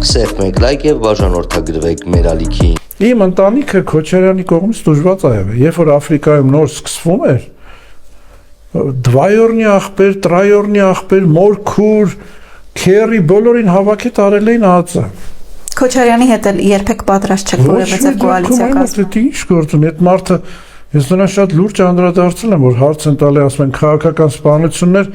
սեղմեք լայք եւ բաժանորդագրվեք մեր ալիքին։ Իմ ընտանիքը Քոչարյանի կողմից դժվար է եղել, երբ որ Աֆրիկայում նոր սկսվում էր, դվայորնի ախպեր, տրայորնի ախպեր, մորքուր, քերի բոլորին հավաքի տարել էին ածը։ Քոչարյանի հետ էլ երբեք պատրաստ չեք որևէ կոալիցիա կազմել։ Դա ինչ գործ ունի, այդ մարդը ես նրան շատ լուրջ անդրադարձել եմ, որ հարց են տալի, ասում են քաղաքական սպանություններ,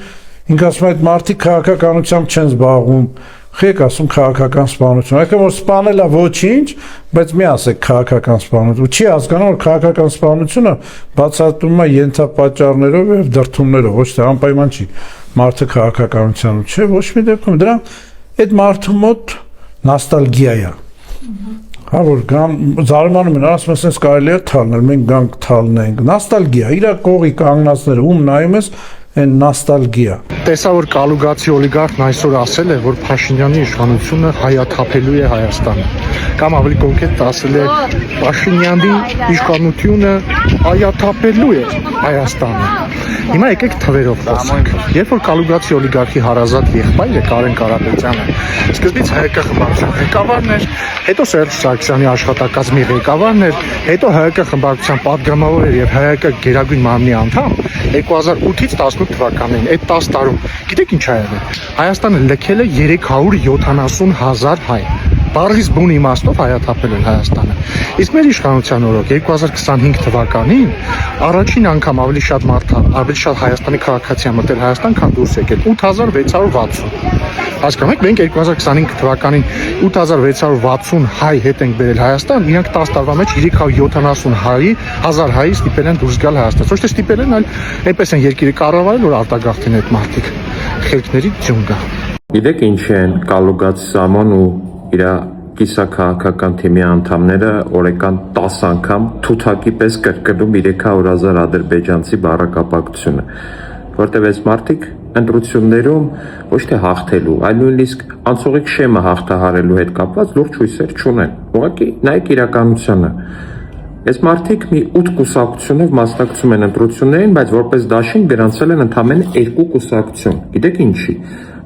ինքը ասում է այդ մարդիկ քաղաքականությամբ չեն զբաղվում, խեք ասում քաղաքական սպանություն, այդքան որ սպանելա ոչինչ, բայց մի ասեք քաղաքական սպանություն, ու չի հասկանում, որ քաղաքական սպանությունը բացատրվում է ենթապատճառներով եւ դրդումներով, ոչ թե անպայման չի մարդը քաղաքականությամբ, չէ, ոչ մի դեպքում դրան այդ մարդու մոտ նոստալգիա է։ Հա որ գան զարմանում են, ասում են, sense կարելի է թալնել, մենք գանք թալնենք։ Նոստալգիա, իր կողի կանգնածները ում նայում ես, այն նոստալգիա։ Տեսա որ կալուգացի օլիգարխն այսօր ասել է, որ Փաշինյանի իշխանությունը հայաթափելու է Հայաստանը։ Կամ ավելի կոնկրետ ասել է Փաշինյանի իշխանությունը հայաթափելու է Հայաստանը։ Հիմա եկեք թվերով խոսենք։ Երբ որ կալուգացի օլիգարխի հարազատ եղբայրը Կարեն Կարապետյանը սկզբից ՀԿ խմբակցության ղեկավարն էր, հետո Սերժ Սարգսյանի աշխատակազմի ղեկավարն էր, հետո ՀԿ խմբակցության падգամավոր էր եւ ՀԿ գերագույն մարմնի անդամ 2008-ից 18 թվականներին, այդ 10 տարում, գիտեք ինչ ա եղել։ Հայաստանը լքել է 370,000 հայ։ Բառից բուն իմաստով հայաթափել էր Հայաստանը։ Իսկ մեր իշխանության օրոք 2025 թվականին առաջին անգամ ավելի շատ մարդ, ավելի շատ Հայաստանի քաղաքացի մտել Հայաստան, քան դուրս եկել 8660։ Հասկանում եք, մենք 2025 թվականին 8660 հայ հետ ենք բերել Հայաստան, իրանք 10 տարվա մեջ 370,000 հայ ստիպել են դուրս գալ Հայաստանից։ Ոչ թե ստիպել են, այլ այնպես են երկիրը կառավարել, որ արտագաղթին այդ մարդիկ խելքների ձյուն գա։ Գիտեք ինչ են Կալուգաց Սամոն ու իր կիսաքաղաքական թիմի անդամները օրական 10 անգամ թութակի պես կրկնում 300,000 ադրբեջանցի բառակապակցությունը, որտեղ այս մարդիկ ընտրություններում ոչ թե հաղթելու, այլ նույնիսկ անցողիկ շեմը հաղթահարելու հետ կապված լուրջ հույսեր չունեն։ Ուղղակի նայեք իրականությանը։ Այս մարդիկ մի 8 կուսակցությունով մասնակցում են ընտրություններին, բայց որպես դաշինք գրանցել են ընդամենը 2 կուսակցություն։ Գիտեք ինչի։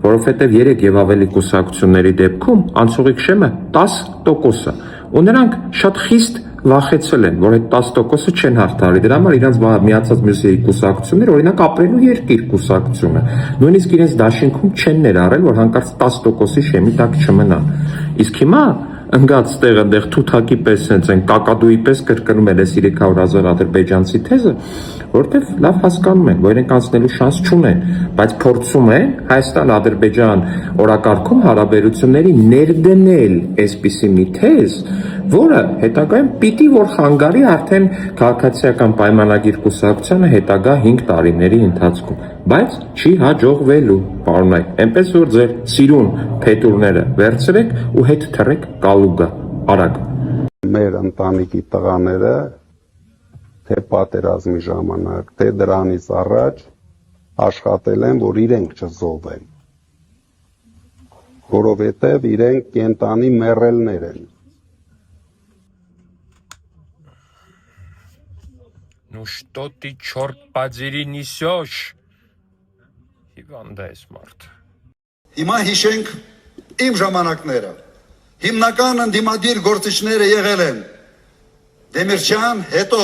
Որովհետև 3 եւ ավելի կուսակցությունների դեպքում անցողիկ շեմը 10% է, ու նրանք շատ խիստ վախեցել են, որ այդ 10%-ը չեն հաղթահարի։ Դրա համար իրանց միացած մյուս կուսակցությունները, օրինակ ապրելու երկիր կուսակցությունը, նույնիսկ իրենց դաշինքում չեն ներառել, որ հանկարծ 10%-ի շեմի տակ չմնան։ Իսկ հիմա ընկած տեղը թութակի պես հենց են կակադուի պես կրկնում են այս 300,000 ադրբեջանցի թեզը, որտեղ լավ հասկանում են, որ իրենք անցնելու շանս չունեն, բայց փորձում են Հայաստան-Ադրբեջան օրակարգում հարաբերությունների ներդնել այսպիսի մի թեզ, որը հետագայում պիտի որ խանգարի արդեն քաղաքացիական պայմանագիր կուսակցությանը հետագա 5 տարիների ընթացքում, բայց չի հաջողվելու, պարոնայք, այնպես որ ձեր սիրուն փետուրները վերցրեք ու հետ թռեք Կալուգա, արագ։ Մեր ընտանիքի տղաները թե պատերազմի ժամանակ, թե դրանից առաջ աշխատել են, որ իրենք չզոհվեն, որովհետև իրենք կենտանի մեռելներ են։ Ну что ты, черт подери, несешь? Հիվանդ ես մարդ։ Հիմա հիշենք իմ ժամանակները։ Հիմնական ընդդիմադիր գործիչները եղել են Դեմիրճյան, հետո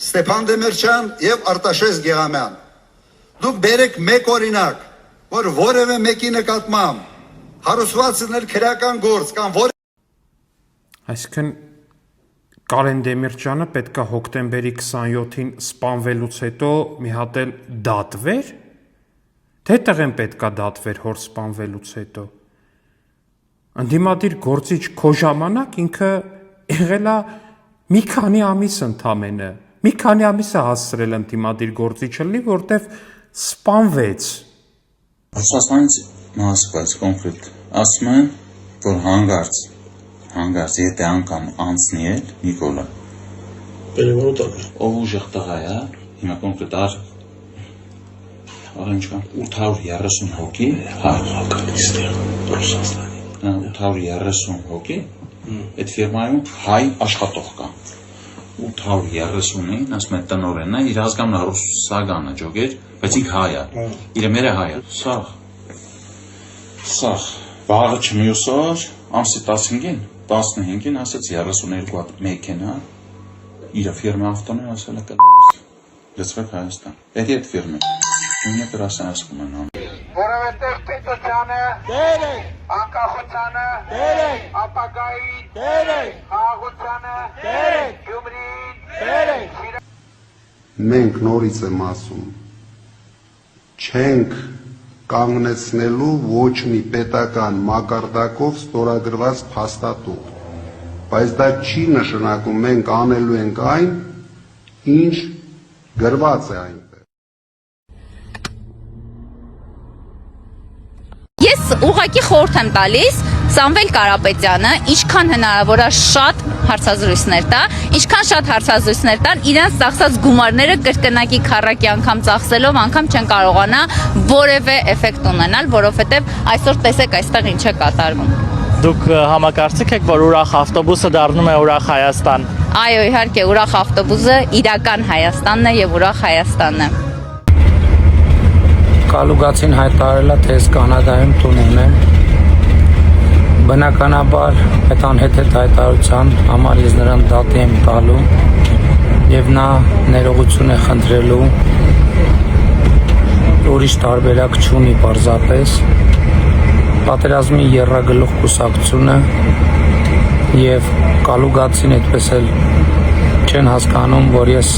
Ստեփան Դեմիրճյան եւ Արտաշես Գեղամյան։ Դուք բերեք մեկ օրինակ, որ որևէ մեկի նկատմամբ հարուսված լինել քրեական գործ կամ որ Այսինքն Կարեն Դեմիրճյանը պետքա հոկտեմբերի 27-ին սպանվելուց հետո մի հատ էլ դատվեր, թե տղեն պետքա դատվեր հոր սպանվելուց հետո։ Ընդդիմադիր գործիչ քո ժամանակ ինքը եղել է մի քանի ամիս ընդամենը, մի քանի ամիսը հասցրել ընդդիմադիր գործիչը լինի, որտեվ սպանվեց։ Ռուսաստանից մասկված կոնկրետ ասում են, որ հանգարց եթե անգամ անցնի էլ Նիկոլա Переворот ով ուժեղ տղա է, հիմա կոնկրետ ինչքան 830 հոգի, հակալիստի Ռուսաստանի 830 հոգի, այդ ֆիրմայում հայ աշխատող կա 830-ին, ասում են տնօրենն է, իր ազգանն է ռուսագանը ջոգեր, բայց ինք հայ է, իր մերը հայ է, սաղ Վաղը չմյուս օր, ամսի 15-ին, 15-ին ասեց 32 հատ մեքենա, իր ֆիրմա ավտոներ ասել է կլորս, լծվեք Հայաստան, էդի էդ ֆիրմը, նույնը կրասան ասկում են անում։ Որովհետև պետությանը դեր է, անկախությանը դեր է, ապագայի դեր է, խաղաղությանը դեր է, Գյումրին դեր է։ Մենք նորից եմ ասում, չենք կանգնեցնելու ոչ մի պետական մակարդակով ստորագրված փաստաթուղթ, բայց դա չի նշանակում մենք անելու ենք այն, ինչ գրված է այնտեղ։ Ես ուղղակի խորհուրդ եմ տալիս Սամվել Կարապետյանը, ինչքան հնարավոր է շատ հարցազրույցներ տա, ինչքան շատ հարցազրույցներ տան, իրենց ծախսած գումարները կրկնակի քառակի անգամ ծախսելով անգամ չեն կարողանա որևէ էֆեկտ ունենալ, որովհետև այսօր տեսեք այստեղ ինչ է կատարվում։ Դուք համակարծիք եք, որ ուրախ ավտոբուսը դառնում է ուրախ Հայաստան։ Այո, իհարկե, ուրախ ավտոբուսը իրական Հայաստանն է եւ ուրախ Հայաստանն է։ Կալուգացին հայտարարել է, թե ես Կանադայում տուն ունեմ։ Բնականաբար այդ անհեթեթ հայտարարության համար ես նրան դատի եմ տալու եւ նա ներողություն է խնդրելու, ուրիշ տարբերակ չունի պարզապես պատերազմի եռագլուխ կուսակցությունը եւ Կալուգացին այդպես էլ չեն հասկանում, որ ես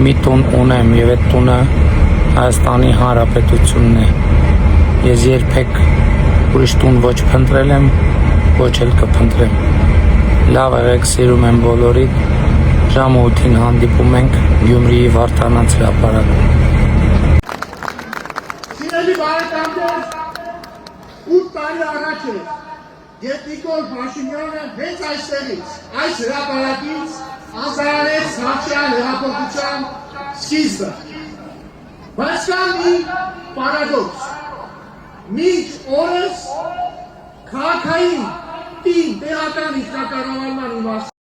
մի տուն ունեմ եւ այդ տունը Հայաստանի Հանրապետությունն է։ Ես երբեք ուրիշ տուն ոչ փնտրել եմ, ոչ էլ կփնտրեմ։ Լավ եղեք, սիրում եմ բոլորիդ։ Ժամը 8-ին հանդիպում ենք Գյումրիի Վարդանանց հրապարակում։ Սիրելի բարեկամներ, 8 տարի առաջ է, երբ Նիկոլ Փաշինյանը հենց այստեղից, այս հրապարակից ազարարեց Հաղթիան հեղափոխության սկիզբը։ Բայց կա մի պարադոքս, մինչ օրս քաղաքային տին տեղական ինքնակառավարման իմաստ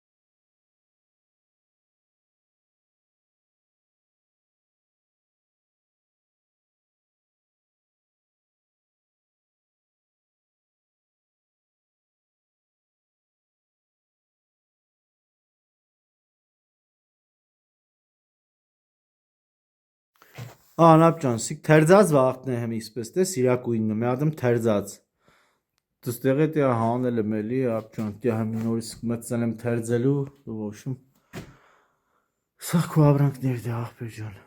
Անապ սիկ թերձած վաղտնե hem իսպես տես իրակույնը մի ադմ թերձած դստեղը տիա հանել եմ էլի ապճան տիա hem նորից մտցել եմ թերձելու ոչ սա քո ավրանքներ դե ախպեր ջան